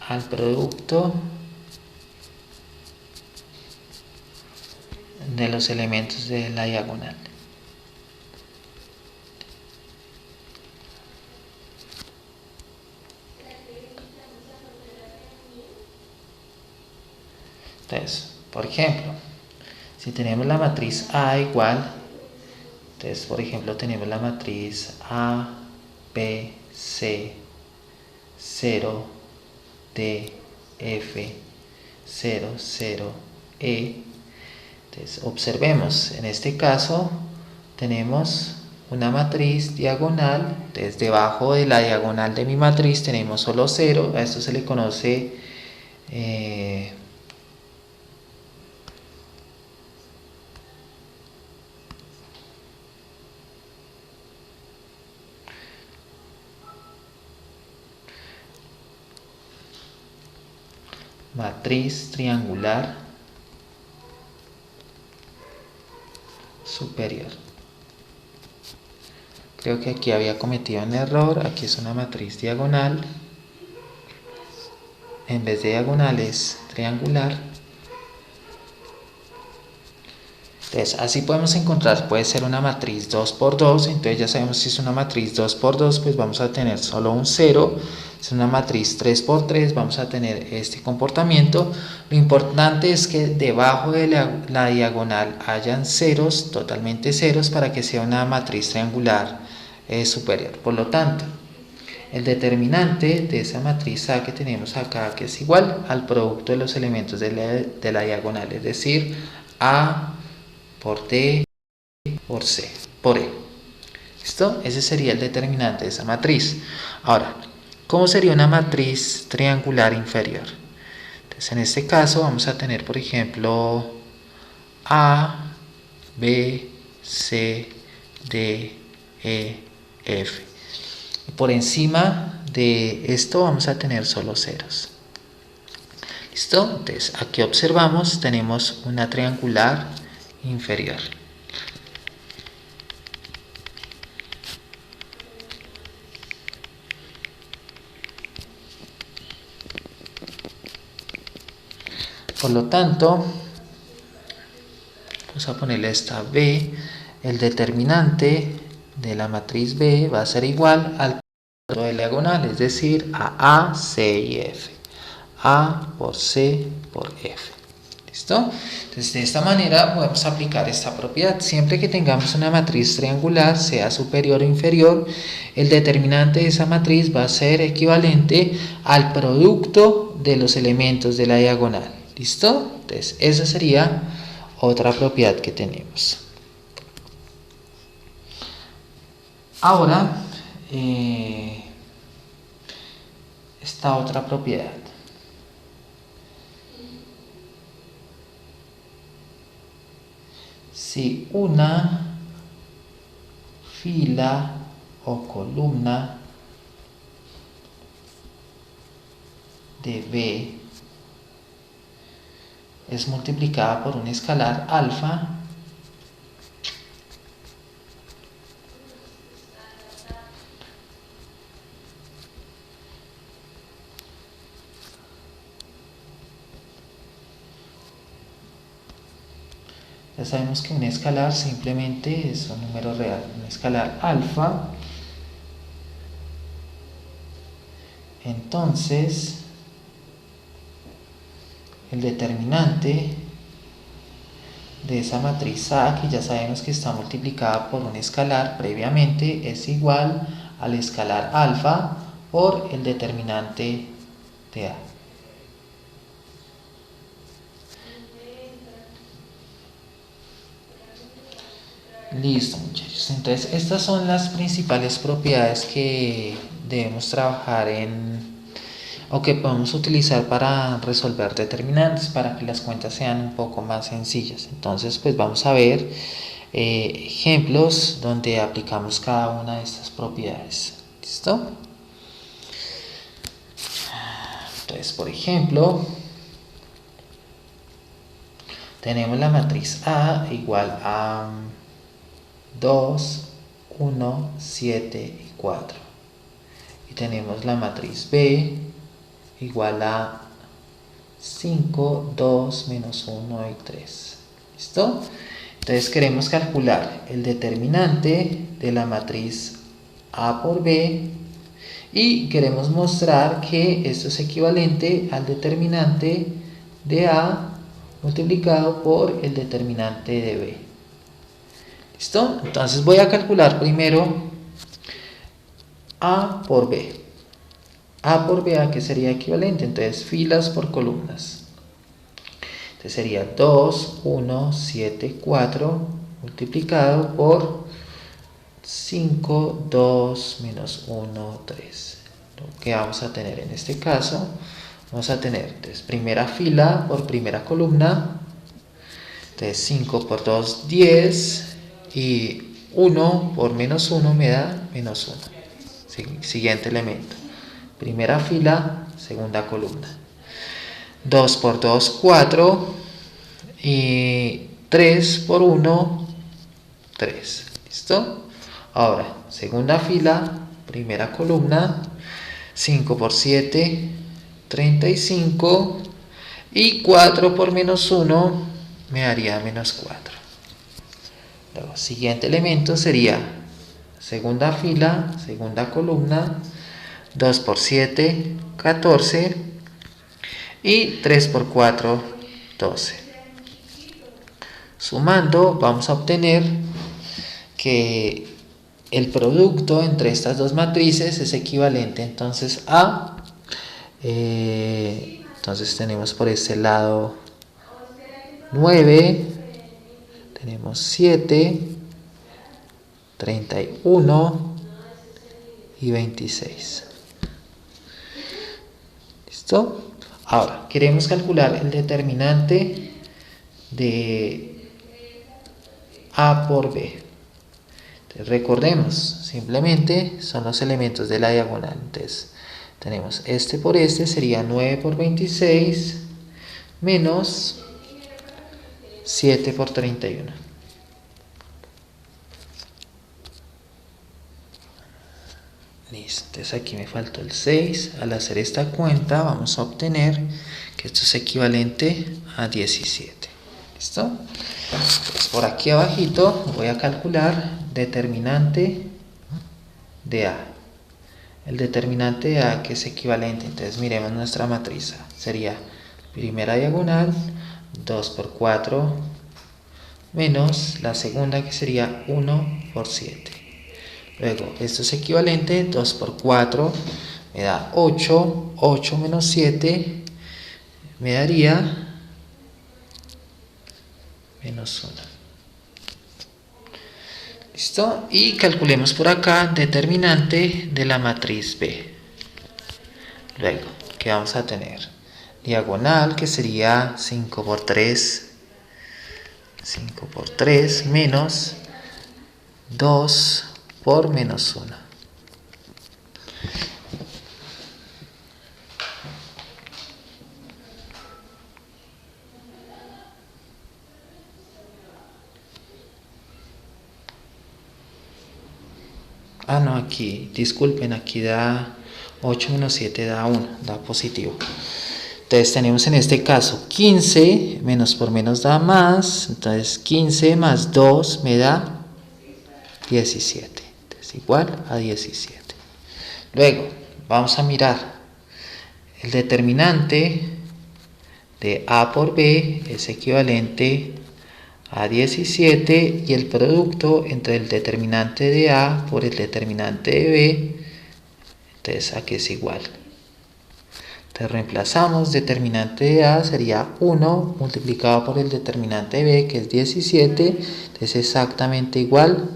al producto de los elementos de la diagonal. Entonces, por ejemplo, si tenemos la matriz A igual, entonces por ejemplo tenemos la matriz A, B, C, 0, D, F, 0, 0, E. Entonces observemos, en este caso tenemos una matriz diagonal, entonces debajo de la diagonal de mi matriz tenemos solo 0, a esto se le conoce matriz triangular superior. Creo que aquí había cometido un error, aquí es una matriz diagonal, en vez de diagonal es triangular. Entonces así podemos encontrar, puede ser una matriz 2 por 2, entonces ya sabemos si es una matriz 2 por 2, pues vamos a tener solo un 0, si es una matriz 3 por 3, vamos a tener este comportamiento. Lo importante es que debajo de la diagonal hayan ceros, totalmente ceros, para que sea una matriz triangular superior. Por lo tanto, el determinante de esa matriz A que tenemos acá, que es igual al producto de los elementos de la diagonal, es decir, A por D por C por E. ¿Listo? Ese sería el determinante de esa matriz. Ahora, ¿cómo sería una matriz triangular inferior? Entonces, en este caso vamos a tener, por ejemplo, A, B, C, D, E, F. Y por encima de esto vamos a tener solo ceros. ¿Listo? Entonces, aquí observamos, tenemos una triangular inferior. Por lo tanto, vamos a ponerle esta B, el determinante de la matriz B va a ser igual al producto de diagonal, es decir, a C y F. A por C por F. ¿Listo? Entonces, de esta manera podemos aplicar esta propiedad. Siempre que tengamos una matriz triangular, sea superior o inferior, el determinante de esa matriz va a ser equivalente al producto de los elementos de la diagonal. ¿Listo? Entonces, esa sería otra propiedad que tenemos. Ahora, esta otra propiedad. Si una fila o columna de B es multiplicada por un escalar alfa, Ya sabemos que un escalar simplemente es un número real. Un escalar alfa. Entonces, el determinante de esa matriz A, que ya sabemos que está multiplicada por un escalar previamente, es igual al escalar alfa por el determinante de A. Listo, muchachos. Entonces, estas son las principales propiedades que debemos trabajar o que podemos utilizar para resolver determinantes, para que las cuentas sean un poco más sencillas. Entonces, pues vamos a ver ejemplos donde aplicamos cada una de estas propiedades. ¿Listo? Entonces, por ejemplo, tenemos la matriz A igual a 2, 1, 7 y 4. Y tenemos la matriz B igual a 5, 2, menos 1 y 3. ¿Listo? Entonces queremos calcular el determinante de la matriz A por B y queremos mostrar que esto es equivalente al determinante de A multiplicado por el determinante de B. ¿Listo? Entonces voy a calcular primero A por B. A por B, ¿a qué sería equivalente? Entonces, filas por columnas. Entonces sería 2, 1, 7, 4 multiplicado por 5, 2, menos 1, 3. Lo que vamos a tener en este caso, vamos a tener entonces, primera fila por primera columna. Entonces 5 por 2, 10. Y 1 por menos 1 me da menos 1. Siguiente elemento. Primera fila, segunda columna. 2 por 2, 4. Y 3 por 1, 3. ¿Listo? Ahora, segunda fila, primera columna. 5 por 7, 35. Y 4 por menos 1 me daría menos 4. Luego, siguiente elemento sería segunda fila, segunda columna. 2 por 7, 14. Y 3 por 4, 12. Sumando, vamos a obtener que el producto entre estas dos matrices es equivalente entonces a, entonces tenemos por este lado 9, tenemos 7, 31 y 26. ¿Listo? Ahora, queremos calcular el determinante de A por B. Entonces, recordemos, simplemente son los elementos de la diagonal. Entonces, tenemos este por este, sería 9 por 26 menos 7 por 31. Listo, entonces aquí me faltó el 6. Al hacer esta cuenta vamos a obtener que esto es equivalente a 17. ¿Listo? Entonces por aquí abajito voy a calcular determinante de A. El determinante de A que es equivalente, entonces miremos nuestra matriz A. Sería primera diagonal, 2 por 4, menos la segunda que sería 1 por 7. Luego, esto es equivalente, 2 por 4 me da 8, 8 menos 7 me daría menos 1. ¿Listo? Y calculemos por acá determinante de la matriz B. Luego, ¿qué vamos a tener? Diagonal, que sería 5 por 3, 5 por 3 menos 2 por menos 1. Ah, no, aquí, disculpen, aquí da 8 menos 7 da 1, da positivo. Entonces tenemos en este caso 15, menos por menos da más, entonces 15 más 2 me da 17, entonces igual a 17. Luego vamos a mirar el determinante de A por B es equivalente a 17 y el producto entre el determinante de A por el determinante de B, entonces aquí es igual. Entonces reemplazamos, determinante de A sería 1 multiplicado por el determinante de B, que es 17, es exactamente igual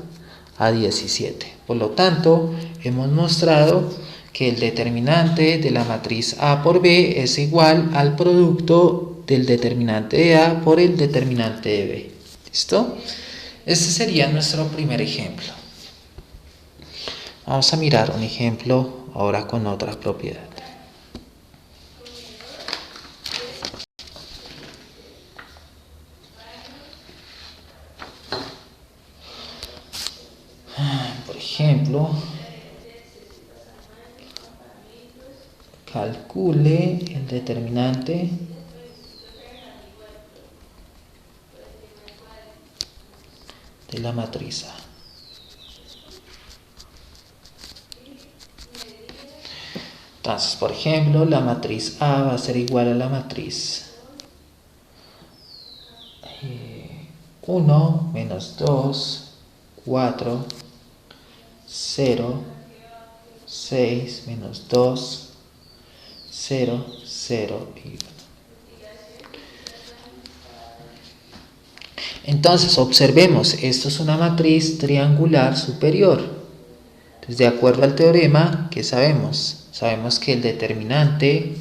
a 17. Por lo tanto, hemos mostrado que el determinante de la matriz A por B es igual al producto del determinante de A por el determinante de B. ¿Listo? Este sería nuestro primer ejemplo. Vamos a mirar un ejemplo ahora con otra propiedad. Por ejemplo, calcule el determinante de la matriz A. Entonces, por ejemplo, la matriz A va a ser igual a la matriz 1, menos 2, 4, 0, 6, menos 2, 0, 0 y 1. Entonces, observemos, esto es una matriz triangular superior. Entonces, de acuerdo al teorema, ¿qué sabemos? Sabemos que el determinante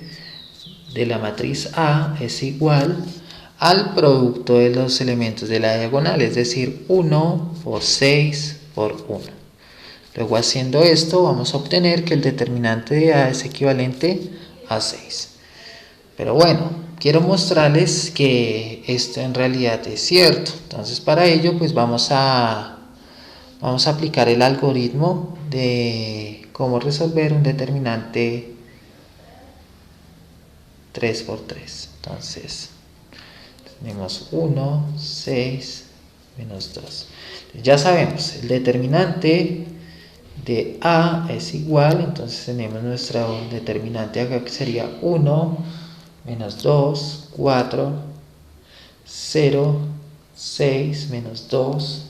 de la matriz A es igual al producto de los elementos de la diagonal, es decir, 1 por 6 por 1. Luego, haciendo esto, vamos a obtener que el determinante de A es equivalente a 6. Pero bueno, quiero mostrarles que esto en realidad es cierto. Entonces, para ello, pues vamos a aplicar el algoritmo de cómo resolver un determinante 3 por 3. Entonces, tenemos 1, 6, menos 2. Ya sabemos, el determinante de A es igual, entonces tenemos nuestro determinante acá que sería 1, menos 2, 4, 0, 6, menos 2,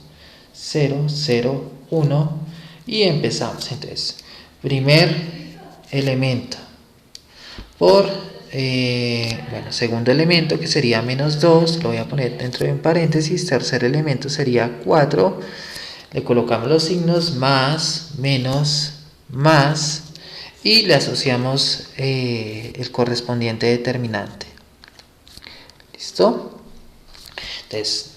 0, 0, 1 y empezamos. Entonces, primer elemento por segundo elemento que sería menos 2, lo voy a poner dentro de un paréntesis. Tercer elemento sería 4, le colocamos los signos más, menos, más y le asociamos el correspondiente determinante. ¿Listo? Entonces,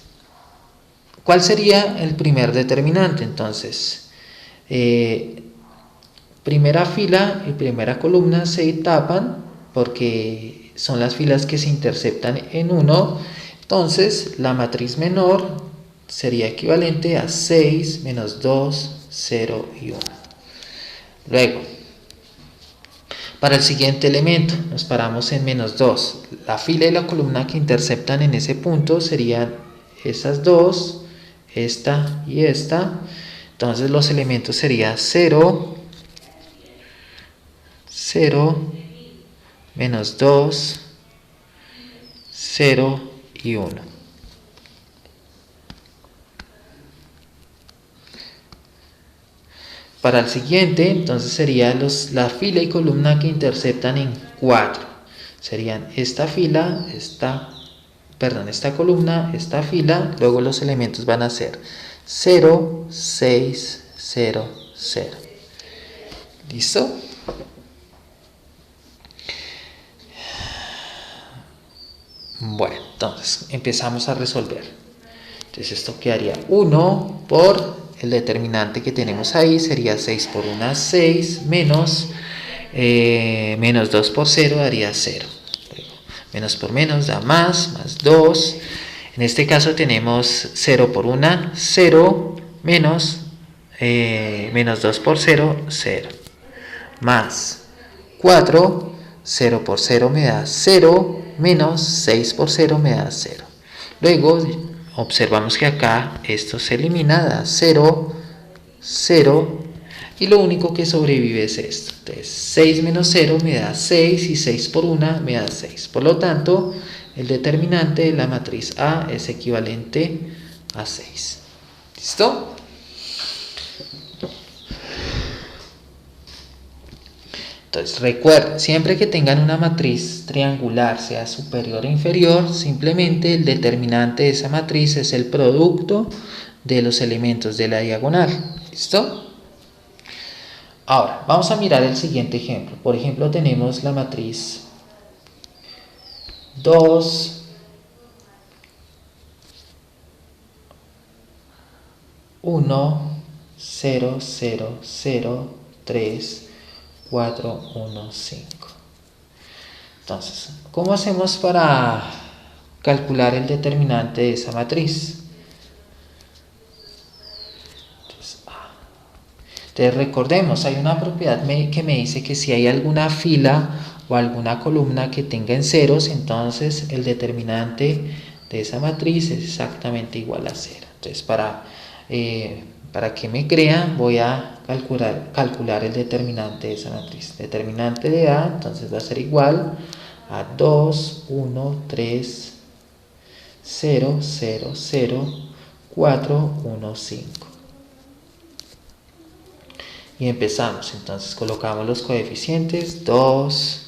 ¿cuál sería el primer determinante? Entonces, primera fila y primera columna se tapan porque son las filas que se interceptan en 1. Entonces, la matriz menor sería equivalente a 6, menos 2, 0 y 1. Luego, para el siguiente elemento, nos paramos en menos 2. La fila y la columna que interceptan en ese punto serían esas dos, esta y esta. Entonces los elementos serían 0, 0, menos 2, 0 y 1. Para el siguiente, entonces sería la fila y columna que interceptan en 4. Serían esta fila, esta columna, esta fila, luego los elementos van a ser 0, 6, 0, 0. ¿Listo? Bueno, entonces empezamos a resolver. Entonces esto quedaría 1 por el determinante que tenemos ahí, sería 6 por 1, 6, menos 2 por 0 daría 0. Menos por menos da más 2. En este caso tenemos 0 por 1, 0, menos 2 por 0, 0. Más 4 0 por 0 me da 0, menos 6 por 0 me da 0. Luego observamos que acá esto se elimina, da 0, 0, y lo único que sobrevive es esto. Entonces 6 menos 0 me da 6 y 6 por 1 me da 6. Por lo tanto, el determinante de la matriz A es equivalente a 6. ¿Listo? Entonces recuerden, siempre que tengan una matriz triangular, sea superior o inferior, simplemente el determinante de esa matriz es el producto de los elementos de la diagonal. ¿Listo? Ahora, vamos a mirar el siguiente ejemplo. Por ejemplo, tenemos la matriz 2, 1, 0, 0, 0, 3, 4, 1, 5. Entonces, ¿cómo hacemos para calcular el determinante de esa matriz? Entonces recordemos, hay una propiedad que me dice que si hay alguna fila o alguna columna que tenga en ceros, entonces el determinante de esa matriz es exactamente igual a 0. Entonces para que me crean voy a calcular el determinante de esa matriz. Determinante de A entonces va a ser igual a 2, 1, 3, 0, 0, 0, 4, 1, 5. Y empezamos, entonces colocamos los coeficientes 2,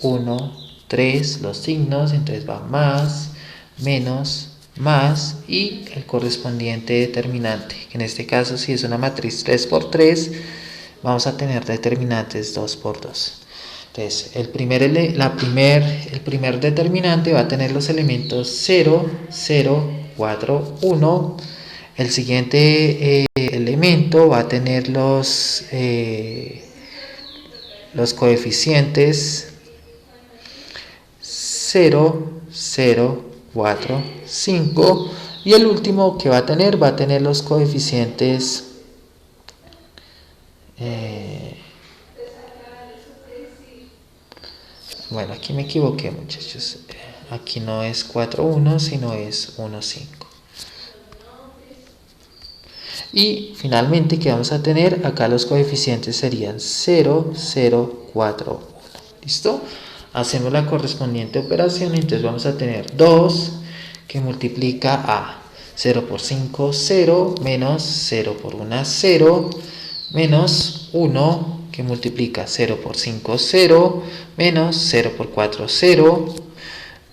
1, 3, los signos, entonces va más, menos, más y el correspondiente determinante, que en este caso si es una matriz 3 por 3 vamos a tener determinantes 2 por 2. Entonces el primer determinante va a tener los elementos 0, 0, 4, 1. El siguiente elemento va a tener los coeficientes 0, 0, 4, 5. Y el último que va a tener los coeficientes bueno, aquí me equivoqué, muchachos. Aquí no es 4, 1, sino es 1, 5. Y finalmente, ¿qué vamos a tener? Acá los coeficientes serían 0, 0, 4, 1. ¿Listo? Hacemos la correspondiente operación, entonces vamos a tener 2 que multiplica a 0 por 5, 0, menos 0 por 1, 0, menos 1 que multiplica 0 por 5, 0, menos 0 por 4, 0,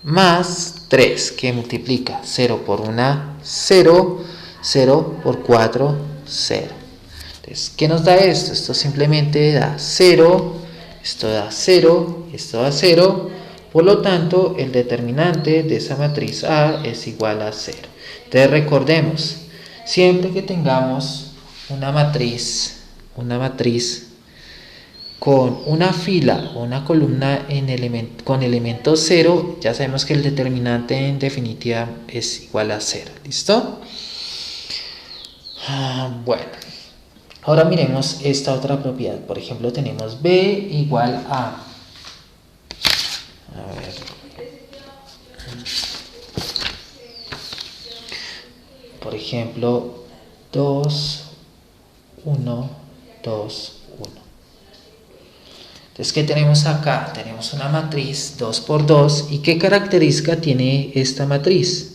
más 3 que multiplica 0 por 1, 0, 0 por 4, 0. Entonces, ¿qué nos da esto? Esto simplemente da 0, esto da 0, esto da 0. Por lo tanto, el determinante de esa matriz A es igual a 0. Entonces, recordemos, siempre que tengamos una matriz con una fila o una columna con elemento 0, ya sabemos que el determinante en definitiva es igual a 0. ¿Listo? Bueno, ahora miremos esta otra propiedad. Por ejemplo, tenemos B igual a ver, por ejemplo, 2, 1, 2, 1. Entonces, ¿qué tenemos acá? Tenemos una matriz 2 por 2. ¿Y qué característica tiene esta matriz?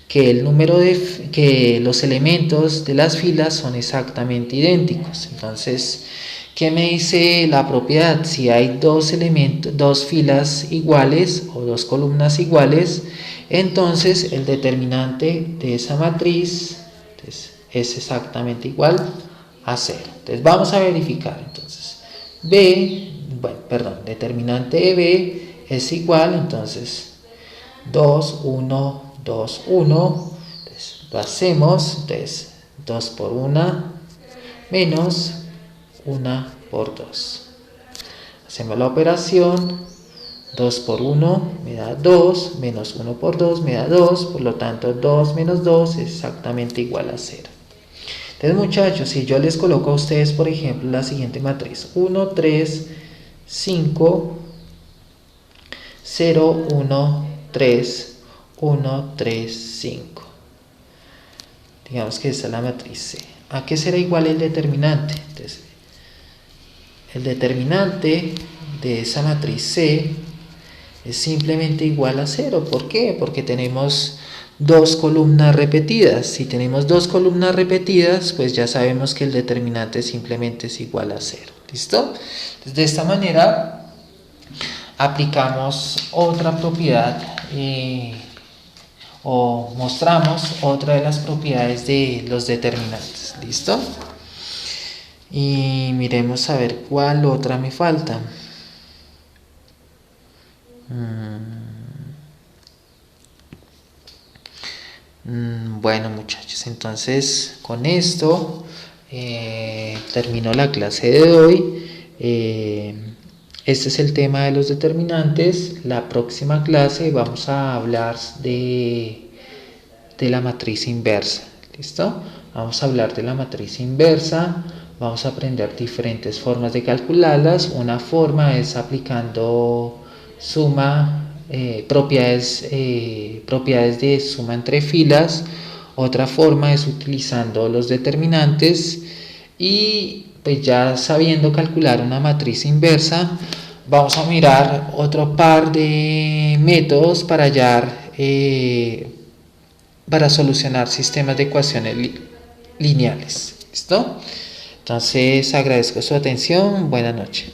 Que que los elementos de las filas son exactamente idénticos. Entonces, ¿qué me dice la propiedad? Si hay dos filas iguales o dos columnas iguales, entonces el determinante de esa matriz es exactamente igual a 0. Entonces vamos a verificar. Entonces determinante de B es igual, entonces 2, 1, 2, 1. Entonces lo hacemos. Entonces 2 por 1 menos 1 por 2. Hacemos la operación. 2 por 1 me da 2, menos 1 por 2 me da 2, por lo tanto 2 menos 2 es exactamente igual a 0. Entonces, muchachos, si yo les coloco a ustedes, por ejemplo, la siguiente matriz: 1, 3, 5, 0, 1, 3, 1, 3, 5. Digamos que esta es la matriz C. ¿A qué será igual el determinante? Entonces, el determinante de esa matriz C es simplemente igual a 0. ¿Por qué? Porque tenemos dos columnas repetidas. Si tenemos dos columnas repetidas, pues ya sabemos que el determinante simplemente es igual a 0. ¿Listo? Entonces, de esta manera aplicamos otra propiedad o mostramos otra de las propiedades de los determinantes. ¿Listo? Y miremos a ver cuál otra me falta. Bueno, muchachos, entonces con esto terminó la clase de hoy. Este es el tema de los determinantes. La próxima clase vamos a hablar de la matriz inversa. ¿Listo? Vamos a hablar de la matriz inversa. Vamos a aprender diferentes formas de calcularlas. Una forma es aplicando suma, propiedades de suma entre filas. Otra forma es utilizando los determinantes. Y pues ya sabiendo calcular una matriz inversa, vamos a mirar otro par de métodos para hallar, para solucionar sistemas de ecuaciones lineales. ¿Listo? Entonces agradezco su atención. Buenas noches.